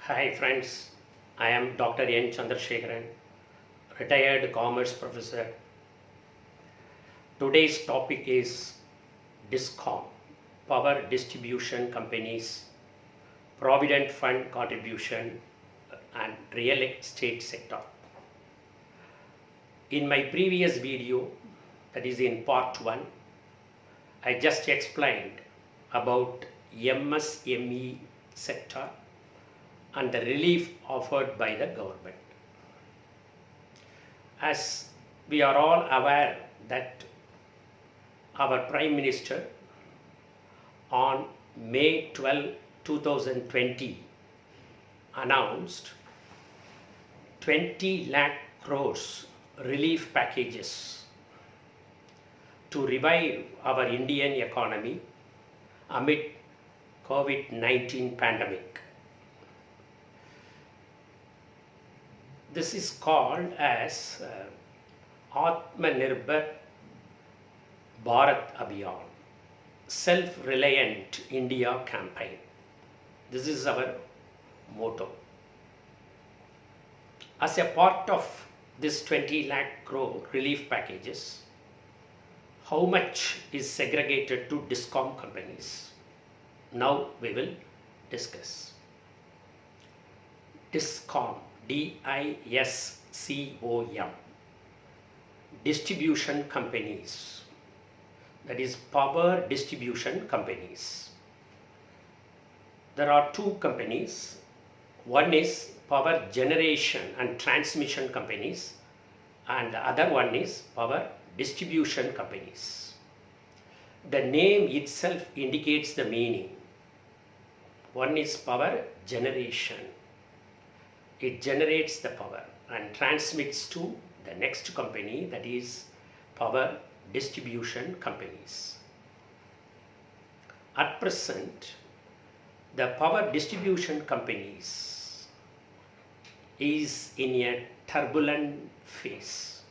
Hi friends, I am Dr. N. Chandrasekaran, retired commerce professor. Today's topic is Discom, power distribution companies, provident fund contribution and real estate sector. In my previous video, that is in part 1, I just explained about MSME sector and the relief offered by the government. As we are all aware that our Prime Minister on May 12, 2020 announced 20 lakh crores relief packages to revive our Indian economy amid COVID-19 pandemic. This is called as Atmanirbhar Bharat Abhiyan, Self-Reliant India campaign. This is our motto. As a part of this 20 lakh crore relief packages, how much is segregated to Discom companies? Now we will discuss. Discom, DISCOM, distribution companies, that is power distribution companies. There are two companies. One is power generation and transmission companies and the other one is power distribution companies. The name itself indicates the meaning. One is power generation. It generates the power and transmits to the next company, that is power distribution companies. At present, the power distribution companies is in a turbulent phase.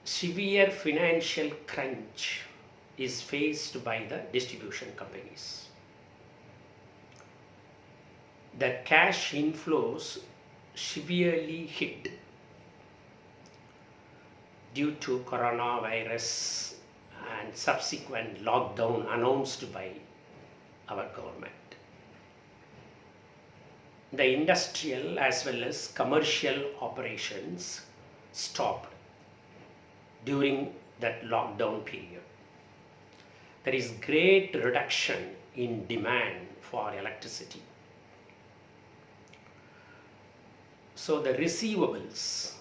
Severe financial crunch is faced by the distribution companies. The cash inflows severely hit due to coronavirus and subsequent lockdown announced by our government. The industrial as well as commercial operations stopped during that lockdown period. There is great reduction in demand for electricity. So the receivables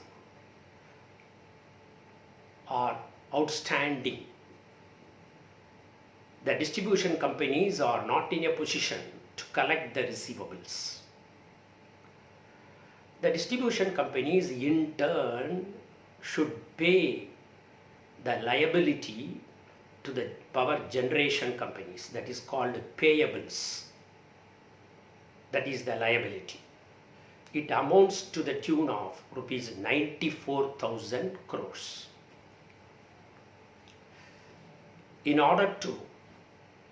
are outstanding. The distribution companies are not in a position to collect the receivables. The distribution companies in turn should pay the liability to the power generation companies, that is called payables. That is the liability. It amounts to the tune of rupees 94,000 crores. In order to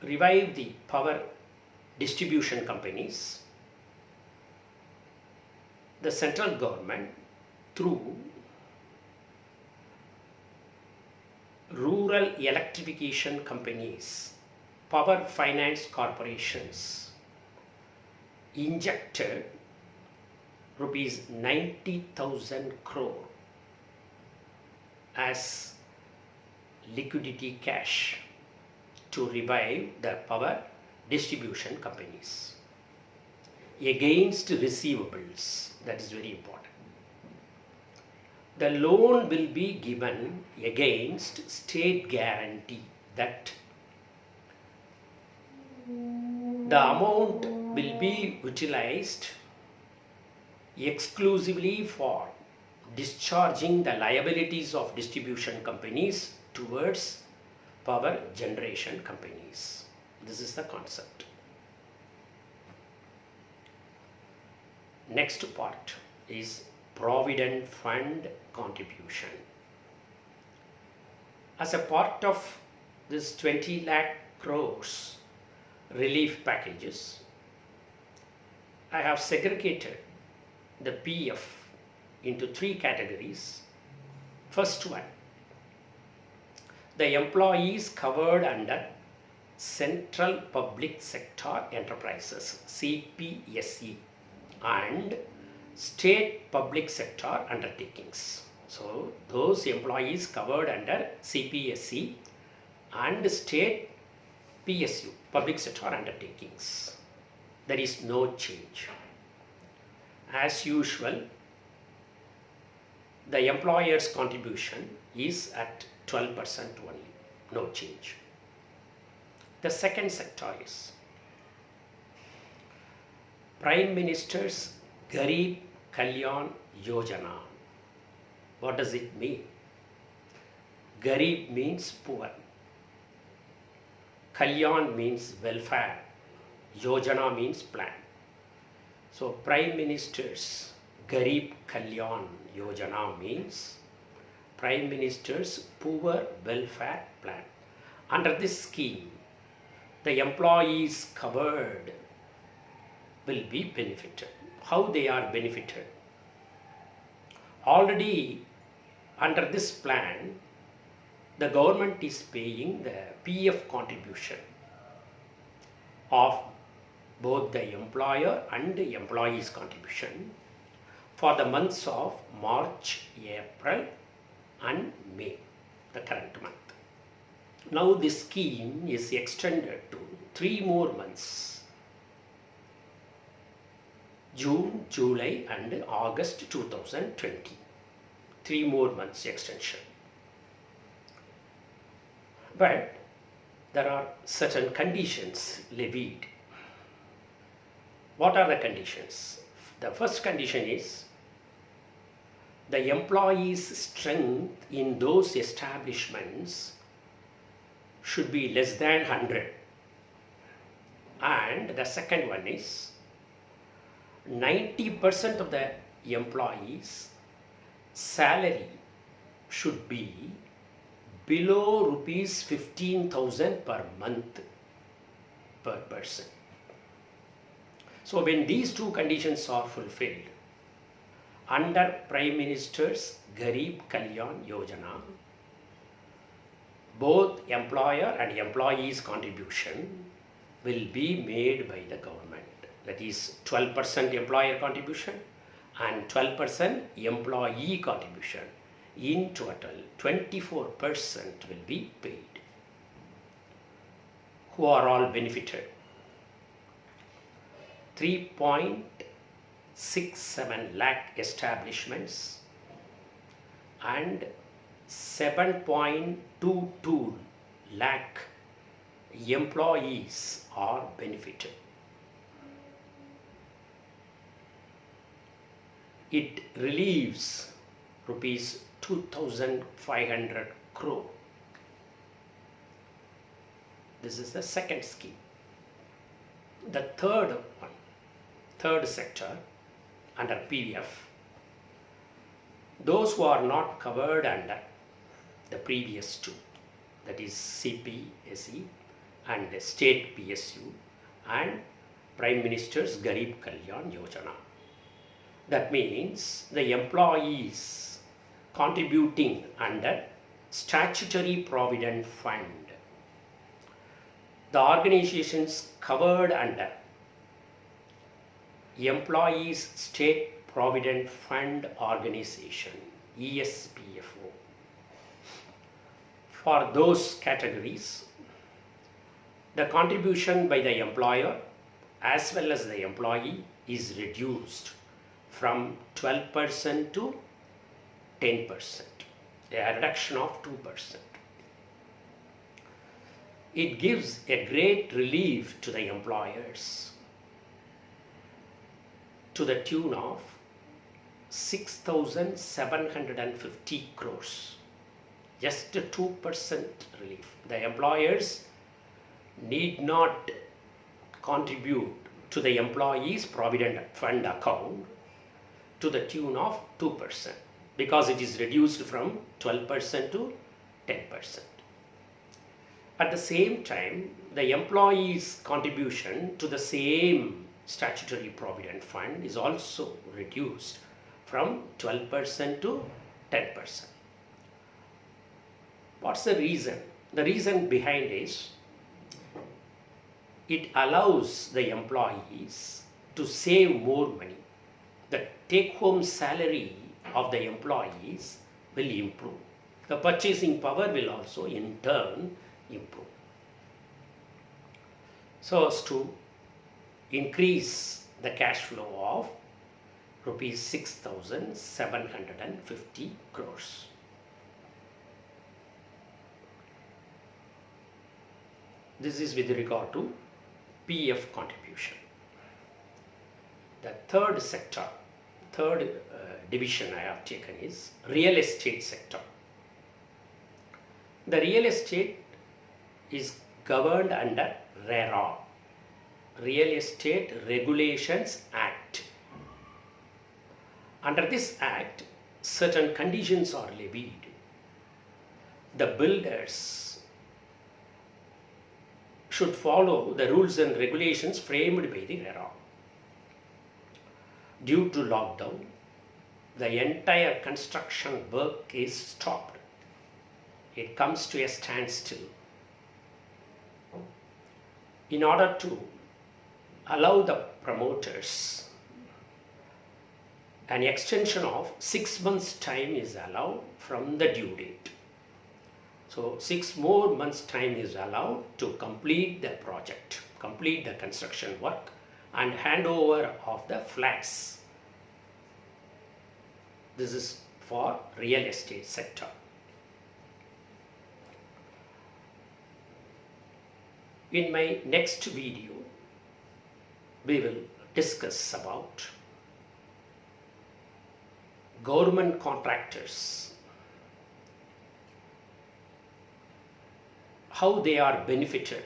revive the power distribution companies, the central government through rural electrification companies, power finance corporations injected rupees 90,000 crore as liquidity cash to revive the power distribution companies against receivables. That is very important. The loan will be given against state guarantee that the amount will be utilized exclusively for discharging the liabilities of distribution companies towards power generation companies. This is the concept. Next part is provident fund contribution. As a part of this 20 lakh crores relief packages, I have segregated the PF into three categories. First one, the employees covered under Central Public Sector Enterprises CPSE and State Public Sector Undertakings. So those employees covered under CPSE and State PSU, Public Sector Undertakings. There is no change. As usual, the employer's contribution is at 12% only, no change. The second sector is Prime Minister's Garib Kalyan Yojana. What does it mean? Garib means poor. Kalyan means welfare. Yojana means plan. So Prime Minister's Garib Kalyan Yojana means Prime Minister's Poor Welfare Plan. Under this scheme, the employees covered will be benefited. How they are benefited? Already under this plan, the government is paying the PF contribution of both the employer and the employee's contribution for the months of March, April and May, the current month. Now this scheme is extended to 3 more months, June, July and August 2020. 3 more months extension. But there are certain conditions levied. What are the conditions? The first condition is the employees' strength in those establishments should be less than 100. And the second one is 90% of the employees' salary should be below rupees 15,000 per month per person. So when these two conditions are fulfilled, under Prime Minister's Garib Kalyan Yojana, both employer and employees' contribution will be made by the government. That is 12% employer contribution and 12% employee contribution. In total, 24% will be paid. Who are all benefited? 3.67 lakh establishments and 7.22 lakh employees are benefited. It relieves rupees 2,500 crore. This is the second scheme. The third one, third sector under PF, those who are not covered under the previous two, that is CPSE and the State PSU and Prime Minister's Garib Kalyan Yojana. That means the employees contributing under statutory provident fund, the organizations covered under Employees State Provident Fund Organization, ESPFO. For those categories, the contribution by the employer as well as the employee is reduced from 12% to 10%, a reduction of 2%. It gives a great relief to the employers to the tune of 6,750 crores, just a 2% relief. The employers need not contribute to the employees' provident fund account to the tune of 2% because it is reduced from 12% to 10%. At the same time, the employees' contribution to the same statutory provident fund is also reduced from 12% to 10%. What's the reason? The reason behind is it allows the employees to save more money. The take-home salary of the employees will improve. The purchasing power will also in turn improve. So as to increase the cash flow of rupees 6,750 crores. This is with regard to PF contribution. The third sector, division I have taken is real estate sector. The real estate is governed under RERA, Real Estate Regulations Act. Under this act, certain conditions are levied. The builders should follow the rules and regulations framed by the RERA. Due to lockdown, the entire construction work is stopped. It comes to a standstill. In order to allow the promoters, an extension of 6 months' time is allowed from the due date. So 6 more months' time is allowed to complete the project, complete the construction work and handover of the flats. This is for real estate sector. In my next video, we will discuss about government contractors, how they are benefited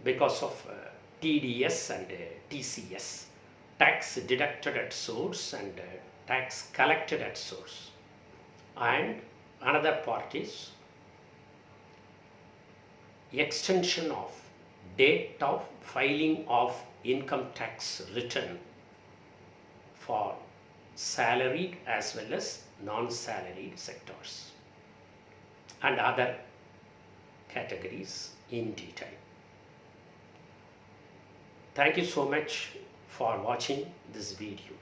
because of TDS and TCS, tax deducted at source and tax collected at source. And another part is extension of date of filing of income tax return for salaried as well as non-salaried sectors and other categories in detail. Thank you so much for watching this video.